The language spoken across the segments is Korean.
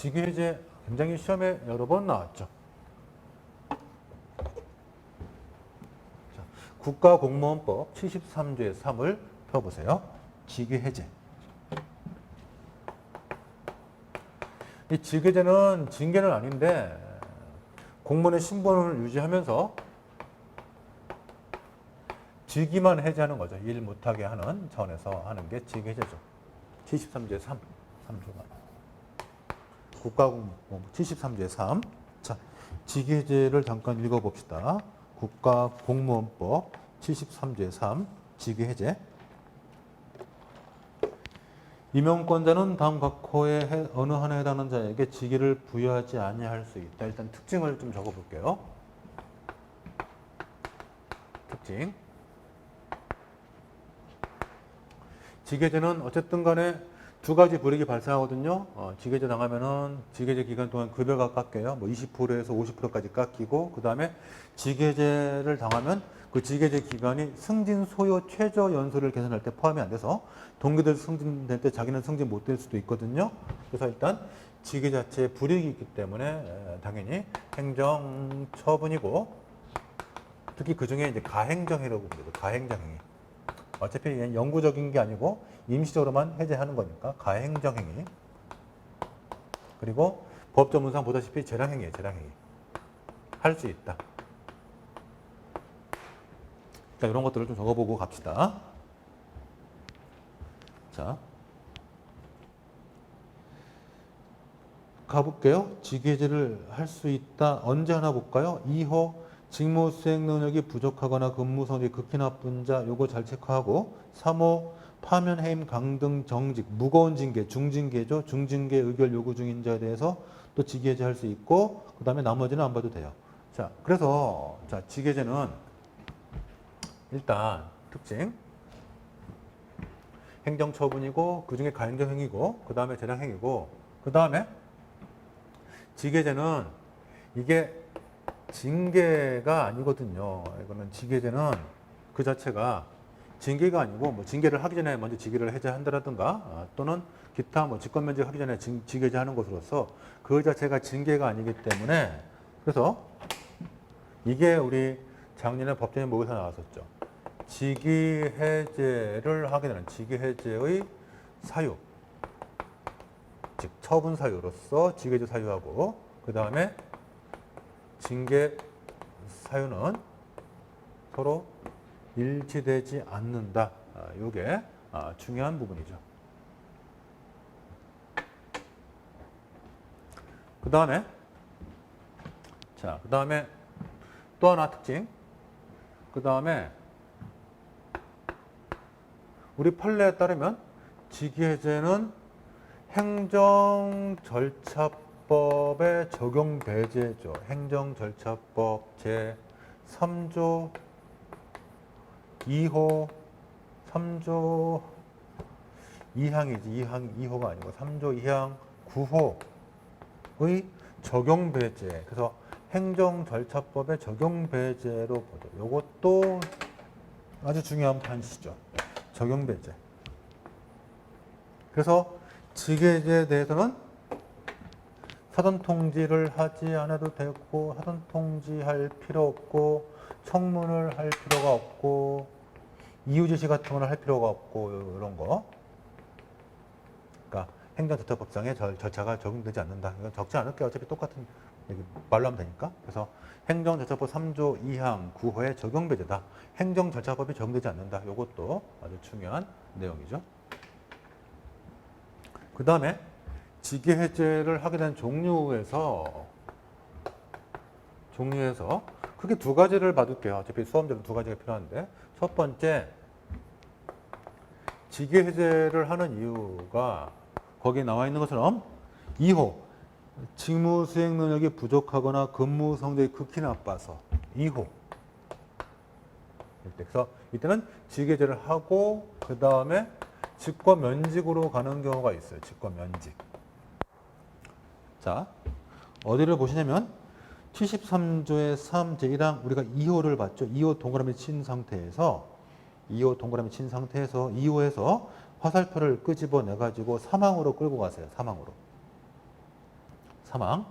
직위해제 굉장히 시험에 여러 번 나왔죠. 자, 국가공무원법 73조의 3을 펴보세요. 직위해제. 이 직위해제는 징계는 아닌데 공무원의 신분을 유지하면서 직위만 해제하는 거죠. 일 못하게 하는 차원에서 하는 게 직위해제죠. 73조의 3. 3조가. 국가공무원법 73조의 3. 자, 직위해제를 잠깐 읽어봅시다. 국가공무원법 73조의 3. 직위해제. 임용권자는 다음 각 호의 어느 하나에 해당하는 자에게 직위를 부여하지 아니할 수 있다. 일단 특징을 좀 적어볼게요. 특징. 직위해제는 어쨌든 간에 두 가지 불이익이 발생하거든요. 직위해제 당하면은 직위해제 기간 동안 급여가 깎여요. 뭐 20%에서 50%까지 깎이고, 그 다음에 직위해제를 당하면 그 직위해제 기간이 승진 소요 최저 연소를 계산할 때 포함이 안 돼서 동기들 승진될 때 자기는 승진 못 될 수도 있거든요. 그래서 일단 직위 자체에 불이익이 있기 때문에 당연히 행정 처분이고, 특히 그 중에 이제 가행정행위라고 부르죠. 가행정행위. 어차피 영구적인 게 아니고 임시적으로만 해제하는 거니까 가행정행위. 그리고 법조문상 보다시피 재량행위예요. 재량행위. 할 수 있다. 자, 이런 것들을 좀 적어보고 갑시다. 자, 가볼게요. 직위해제를 할 수 있다. 언제 하나 볼까요? 2호 직무 수행 능력이 부족하거나 근무 성적이 극히 나쁜 자, 요거 잘 체크하고. 3호 파면, 해임, 강등, 정직, 무거운 징계, 중징계죠. 중징계 의결 요구 중인 자에 대해서 또 직위해제 할 수 있고, 그 다음에 나머지는 안 봐도 돼요. 자, 그래서 자, 직위해제는 일단 특징 행정처분이고, 그 중에 가행정행위고, 그 다음에 재량행위고, 그 다음에 직위해제는 이게 징계가 아니거든요. 이거는 직위해제는 그 자체가 징계가 아니고, 뭐 징계를 하기 전에 먼저 직위를 해제한다라든가, 또는 기타 뭐 직권면제 하기 전에 직위해제하는 것으로서 그 자체가 징계가 아니기 때문에, 그래서 이게 우리 작년에 법정의 목에서 나왔었죠. 직위해제를 하게 되는 직위해제의 사유, 즉 처분 사유로서 직위해제 사유하고, 그 다음에 징계 사유는 서로 일치되지 않는다. 이게 중요한 부분이죠. 그 다음에 또 하나 특징. 그 다음에 우리 판례에 따르면 직위해제는 행정절차법의 적용 배제죠. 행정절차법 제3조 2호 3조 2항이지. 2호가 아니고 3조 2항 9호의 적용 배제. 그래서 행정절차법의 적용 배제로 보죠. 이것도 아주 중요한 판시죠. 적용 배제. 그래서 직위해제에 대해서는 사전 통지를 하지 않아도 되고, 사전 통지할 필요 없고, 청문을 할 필요가 없고, 이유 제시 같은 거는 할 필요가 없고, 이런 거. 그러니까 행정절차법상의 절차가 적용되지 않는다. 이건 적지 않을게요. 어차피 똑같은 말로 하면 되니까. 그래서 행정절차법 3조 2항 9호의 적용 배제다. 행정절차법이 적용되지 않는다. 이것도 아주 중요한 내용이죠. 그 다음에 직위해제를 하게 된 종류에서 크게 두 가지를 봐둘게요. 어차피 수험제로 두 가지가 필요한데, 첫 번째, 직위해제를 하는 이유가 거기에 나와 있는 것처럼 2호 직무 수행 능력이 부족하거나 근무 성적이 극히 나빠서 2호. 그래서 이때는 직위해제를 하고 그 다음에 직권 면직으로 가는 경우가 있어요. 직권 면직. 자, 어디를 보시냐면 73조의 3 제1항 우리가 2호를 봤죠. 2호 동그라미 친 상태에서 2호에서 화살표를 끄집어내 가지고 3항으로 끌고 가세요. 3항으로. 사망.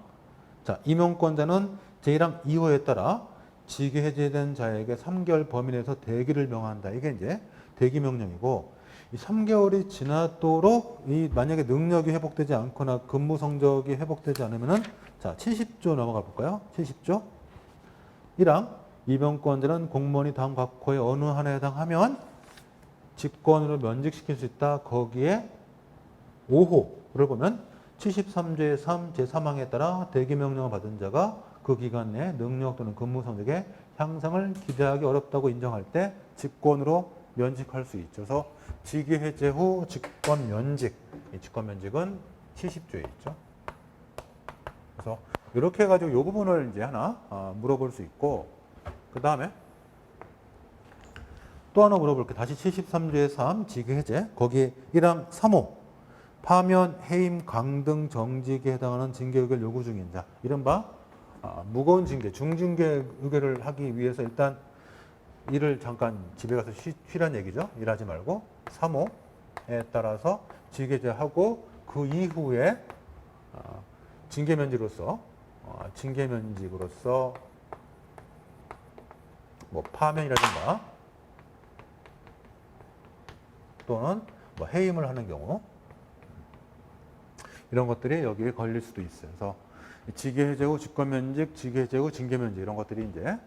자, 임용권자는 제1항 2호에 따라 직위 해제된 자에게 3개월 범위 내에서 대기를 명한다. 이게 이제 대기 명령이고, 이 3개월이 지나도록 이 만약에 능력이 회복되지 않거나 근무 성적이 회복되지 않으면은 자, 70조 넘어가 볼까요? 70조. 1항 임용권자는 공무원이 다음 각호의 어느 하나에 해당하면 직권으로 면직시킬 수 있다. 거기에 5호를 보면 73조의 3 제3항에 따라 대기 명령을 받은 자가 그 기간 내에 능력 또는 근무 성적의 향상을 기대하기 어렵다고 인정할 때 직권으로 면직할 수 있죠. 그래서 직위 해제 후 직권 면직. 이 직권 면직은 70조에 있죠. 그래서 이렇게 해가지고 이 부분을 이제 하나 물어볼 수 있고, 그 다음에 또 하나 물어볼게요. 다시 73조의 3 직위 해제. 거기 1항 3호. 파면, 해임, 강등, 정직에 해당하는 징계 의결 요구 중인 자. 이른바 무거운 징계, 중징계 의결을 하기 위해서 일단 일을 잠깐 집에 가서 쉬란 얘기죠. 일하지 말고 3호에 따라서 직위해제하고 그 이후에 징계면직으로서 뭐 파면이라든가 또는 뭐 해임을 하는 경우 이런 것들이 여기에 걸릴 수도 있어요. 그래서 직위해제 후 직권면직, 직위해제 후 징계면직 이런 것들이 이제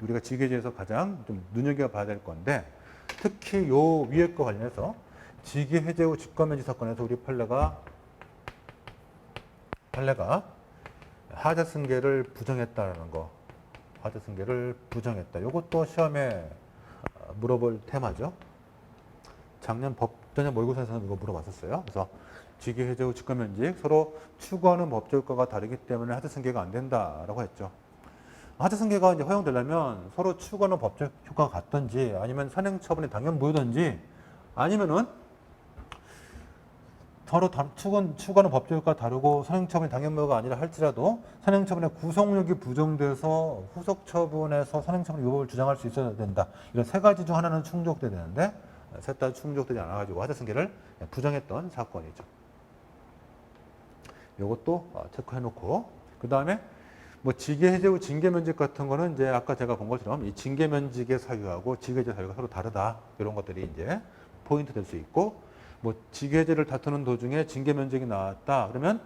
우리가 직위해제에서 가장 좀 눈여겨봐야 될 건데, 특히 요 위에 거 관련해서 직위해제 후 직권면직 사건에서 우리 판례가 하자승계를 부정했다라는 거, 하자승계를 부정했다. 요것도 시험에 물어볼 테마죠. 작년 법전형 모의고사에서는 이거 물어봤었어요. 그래서 직위해제 후 직권면직 서로 추구하는 법적 효과가 다르기 때문에 하자승계가 안 된다라고 했죠. 하자승계가 이제 허용되려면 서로 추구하는 법적 효과가 같든지 아니면 선행처분이 당연 무효든지 아니면은 서로 추구하는 법적 효과가 다르고 선행처분이 당연 무효가 아니라 할지라도 선행처분의 구속력이 부정돼서 후속처분에서 선행처분 유법을 주장할 수 있어야 된다. 이런 세 가지 중 하나는 충족돼야 되는데 셋 다 충족되지 않아가지고 하자승계를 부정했던 사건이죠. 요것도 체크해놓고, 그 다음에 뭐 직위해제 후 징계면직 같은 거는 이제 아까 제가 본 것처럼 이 징계면직의 사유하고 직위해제 사유가 서로 다르다. 이런 것들이 이제 포인트 될 수 있고, 뭐 직위해제를 다투는 도중에 징계면직이 나왔다. 그러면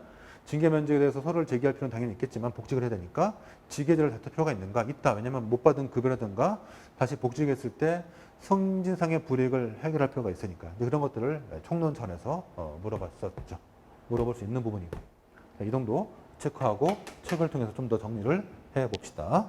징계면직에 대해서 서로를 제기할 필요는 당연히 있겠지만 복직을 해야 되니까 직위해제를 다툴 필요가 있는가? 있다. 왜냐하면 못 받은 급여라든가 다시 복직했을 때 승진상의 불이익을 해결할 필요가 있으니까. 그런 것들을 총론선에서 물어봤었죠. 물어볼 수 있는 부분이고. 이 정도 체크하고 책을 통해서 좀 더 정리를 해봅시다.